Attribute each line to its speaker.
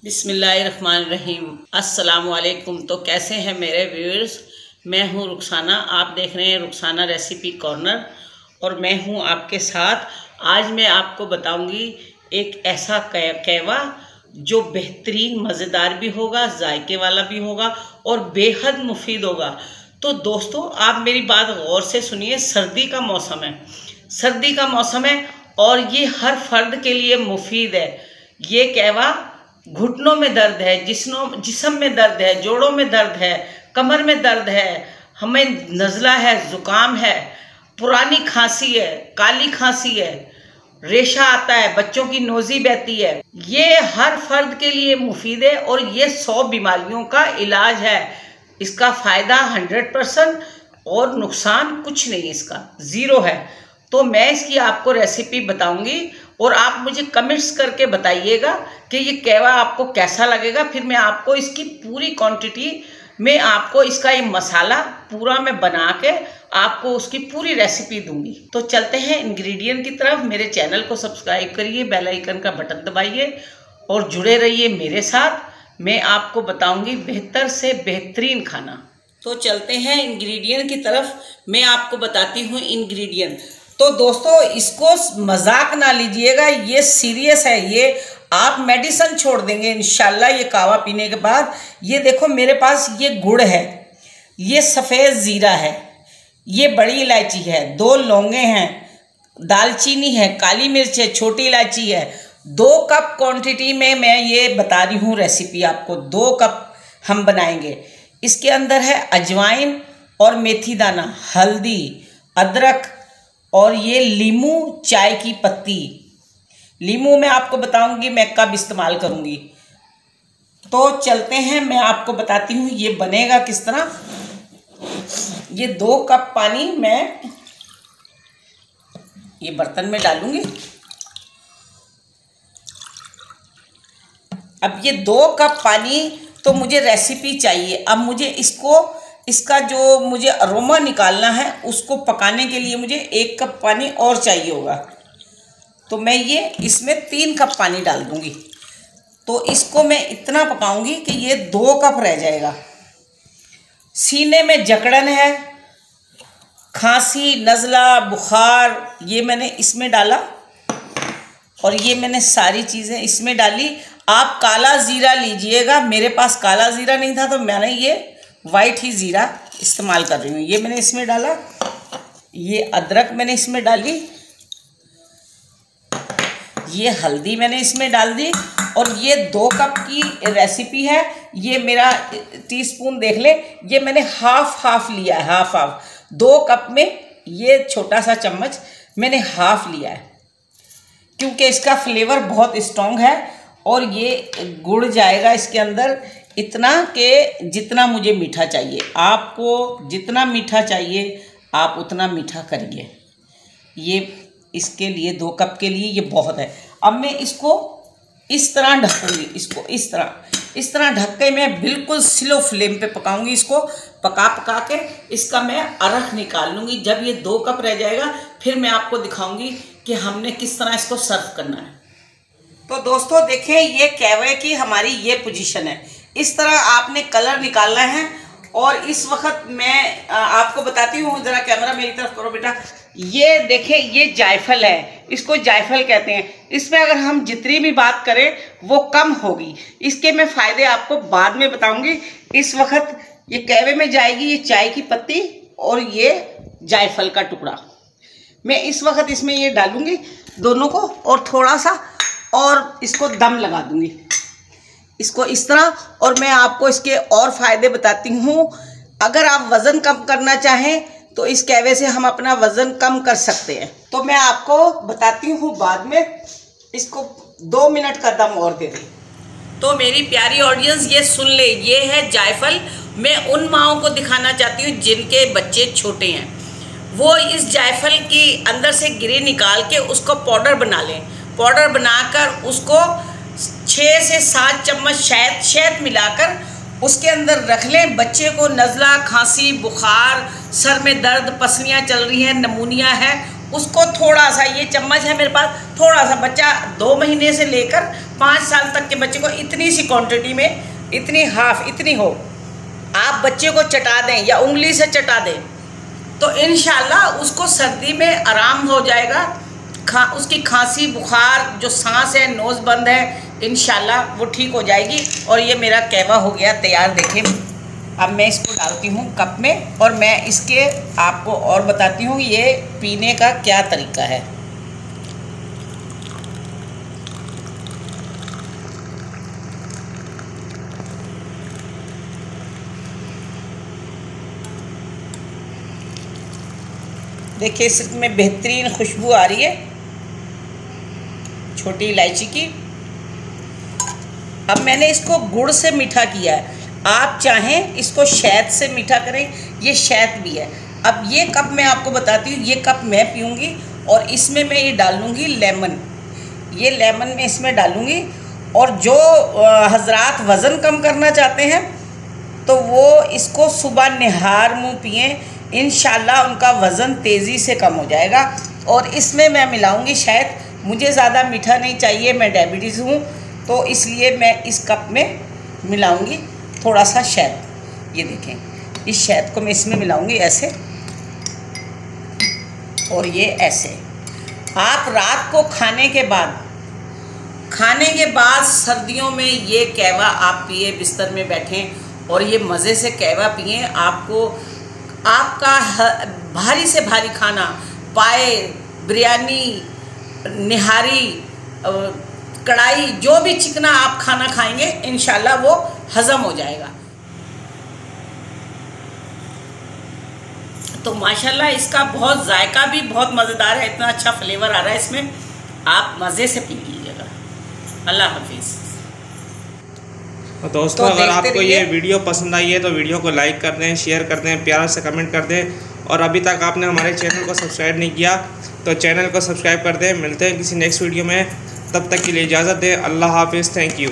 Speaker 1: बिस्मिल्लाहिर्रहमानिर्रहीम। अस्सलामुअलैकुम। तो कैसे हैं मेरे व्यूअर्स। मैं हूं रुखसाना, आप देख रहे हैं रुखसाना रेसिपी कॉर्नर और मैं हूं आपके साथ। आज मैं आपको बताऊंगी एक ऐसा कहवा जो बेहतरीन मज़ेदार भी होगा, जायके वाला भी होगा और बेहद मुफीद होगा। तो दोस्तों आप मेरी बात गौर से सुनिए। सर्दी का मौसम है, सर्दी का मौसम है और ये हर फर्द के लिए मुफीद है। ये कहवा घुटनों में दर्द है, जिस्म में दर्द है, जोड़ों में दर्द है, कमर में दर्द है, हमें नज़ला है, ज़ुकाम है, पुरानी खांसी है, काली खांसी है, रेशा आता है, बच्चों की नोज़ी बहती है, ये हर फर्द के लिए मुफीद है और ये 100 बीमारियों का इलाज है। इसका फ़ायदा 100% और नुकसान कुछ नहीं, इसका ज़ीरो है। तो मैं इसकी आपको रेसिपी बताऊंगी और आप मुझे कमेंट्स करके बताइएगा कि ये कहवा आपको कैसा लगेगा। फिर मैं आपको इसकी पूरी क्वांटिटी में आपको इसका ये मसाला पूरा मैं बना के आपको उसकी पूरी रेसिपी दूंगी। तो चलते हैं इंग्रेडिएंट की तरफ। मेरे चैनल को सब्सक्राइब करिए, बेल आइकन का बटन दबाइए और जुड़े रहिए मेरे साथ। मैं आपको बताऊंगी बेहतर से बेहतरीन खाना। तो चलते हैं इंग्रेडिएंट की तरफ। मैं आपको बताती हूँ इंग्रेडिएंट। तो दोस्तों इसको मजाक ना लीजिएगा, ये सीरियस है। ये आप मेडिसिन छोड़ देंगे इंशाल्लाह ये कहवा पीने के बाद। ये देखो मेरे पास ये गुड़ है, ये सफ़ेद ज़ीरा है, ये बड़ी इलायची है, 2 लौंगे हैं, दालचीनी है, काली मिर्च है, छोटी इलायची है। 2 कप क्वांटिटी में मैं ये बता रही हूँ रेसिपी आपको। 2 कप हम बनाएंगे। इसके अंदर है अजवाइन और मेथी दाना, हल्दी, अदरक और ये लीमू, चाय की पत्ती। लीमू मैं आपको बताऊंगी मैं कब इस्तेमाल करूंगी। तो चलते हैं, मैं आपको बताती हूँ ये बनेगा किस तरह। ये 2 कप पानी मैं ये बर्तन में डालूंगी। अब ये 2 कप पानी तो मुझे रेसिपी चाहिए। अब मुझे इसका जो मुझे अरोमा निकालना है उसको पकाने के लिए मुझे 1 कप पानी और चाहिए होगा। तो मैं ये इसमें 3 कप पानी डाल दूंगी। तो इसको मैं इतना पकाऊंगी कि ये 2 कप रह जाएगा। सीने में जकड़न है, खांसी, नज़ला, बुखार, ये मैंने इसमें डाला और ये मैंने सारी चीज़ें इसमें डाली। आप काला ज़ीरा लीजिएगा, मेरे पास काला ज़ीरा नहीं था तो मैंने ये वाइट ही ज़ीरा इस्तेमाल कर रही हूँ। ये मैंने इसमें डाला, ये अदरक मैंने इसमें डाली, ये हल्दी मैंने इसमें डाल दी और ये 2 कप की रेसिपी है। ये मेरा टीस्पून देख ले, ये मैंने हाफ लिया है, हाफ 2 कप में ये छोटा सा चम्मच मैंने हाफ लिया है क्योंकि इसका फ्लेवर बहुत स्ट्रॉन्ग है और ये गुड़ जाएगा इसके अंदर इतना कि जितना मुझे मीठा चाहिए। आपको जितना मीठा चाहिए आप उतना मीठा करिए। ये इसके लिए 2 कप के लिए ये बहुत है। अब मैं इसको इस तरह ढकूँगी, इसको इस तरह ढक के मैं बिल्कुल स्लो फ्लेम पे पकाऊंगी। इसको पका के इसका मैं अरख निकाल लूँगी। जब ये 2 कप रह जाएगा फिर मैं आपको दिखाऊंगी कि हमने किस तरह इसको सर्व करना है। तो दोस्तों देखें ये कहवे की हमारी ये पोजीशन है। इस तरह आपने कलर निकालना है और इस वक्त मैं आपको बताती हूँ, ज़रा कैमरा मेरी तरफ करो बेटा। ये देखें ये जायफल है, इसको जायफल कहते हैं। इसमें अगर हम जितनी भी बात करें वो कम होगी। इसके मैं फ़ायदे आपको बाद में बताऊंगी। इस वक्त ये कहवे में जाएगी ये चाय की पत्ती और ये जायफल का टुकड़ा। मैं इस वक्त इसमें ये डालूंगी दोनों को और थोड़ा सा और इसको दम लगा दूंगी इसको इस तरह। और मैं आपको इसके और फ़ायदे बताती हूँ। अगर आप वज़न कम करना चाहें तो इस कहवे से हम अपना वज़न कम कर सकते हैं। तो मैं आपको बताती हूँ बाद में। इसको 2 मिनट का दम और दे दें। तो मेरी प्यारी ऑडियंस ये सुन ले, ये है जायफल। मैं उन माँओं को दिखाना चाहती हूँ जिनके बच्चे छोटे हैं, वो इस जायफल की अंदर से गिरी निकाल के उसको पाउडर बना लें। पाउडर बनाकर उसको 6 से 7 चम्मच शहद मिलाकर उसके अंदर रख लें। बच्चे को नज़ला, खांसी, बुखार, सर में दर्द, पसलियाँ चल रही हैं, नमूनिया है, उसको थोड़ा सा, ये चम्मच है मेरे पास, थोड़ा सा, बच्चा 2 महीने से लेकर 5 साल तक के बच्चे को इतनी सी क्वांटिटी में, इतनी हाफ, इतनी हो, आप बच्चे को चटा दें या उंगली से चटा दें तो इंशाल्लाह उसको सर्दी में आराम हो जाएगा। उसकी खांसी, बुखार, जो सांस है, नोज़ बंद है, इंशाल्लाह वो ठीक हो जाएगी। और ये मेरा कहवा हो गया तैयार। देखें, अब मैं इसको डालती हूँ कप में और मैं इसके आपको और बताती हूँ ये पीने का क्या तरीका है। देखिए, इसमें बेहतरीन खुशबू आ रही है छोटी इलायची की। अब मैंने इसको गुड़ से मीठा किया है, आप चाहें इसको शहद से मीठा करें, ये शहद भी है। अब ये कप मैं आपको बताती हूँ, ये कप मैं पीऊँगी और इसमें मैं ये डाल लूँगी लेमन। ये लेमन मैं इसमें डालूँगी। और जो हजरात वज़न कम करना चाहते हैं तो वो इसको सुबह निहार मुँह पिएँ, इंशाल्लाह उनका वज़न तेज़ी से कम हो जाएगा। और इसमें मैं मिलाऊँगी शहद। मुझे ज़्यादा मीठा नहीं चाहिए, मैं डायबिटीज़ हूँ, तो इसलिए मैं इस कप में मिलाऊँगी थोड़ा सा शहद। ये देखें, इस शहद को मैं इसमें मिलाऊँगी ऐसे और ये ऐसे। आप रात को खाने के बाद सर्दियों में ये कहवा आप पिए, बिस्तर में बैठें और ये मज़े से कहवा पिए। आपको आपका भारी से भारी खाना, पाए, बिरयानी, निहारी, कढ़ाई, जो भी चिकना आप खाना खाएंगे इंशाल्लाह वो हज़म हो जाएगा। तो माशाल्लाह इसका बहुत जायका भी बहुत मज़ेदार है, इतना अच्छा फ्लेवर आ रहा है इसमें, आप मज़े से पी लीजिएगा। अल्लाह हाफिज़।
Speaker 2: तो दोस्तों, अगर आपको ये वीडियो पसंद आई है तो वीडियो को लाइक कर दें, शेयर कर दें, प्यार से कमेंट कर दें। और अभी तक आपने हमारे चैनल को सब्सक्राइब नहीं किया तो चैनल को सब्सक्राइब कर दें। मिलते हैं किसी नेक्स्ट वीडियो में, तब तक के लिए इजाज़त दें। अल्लाह हाफिज़। Thank you.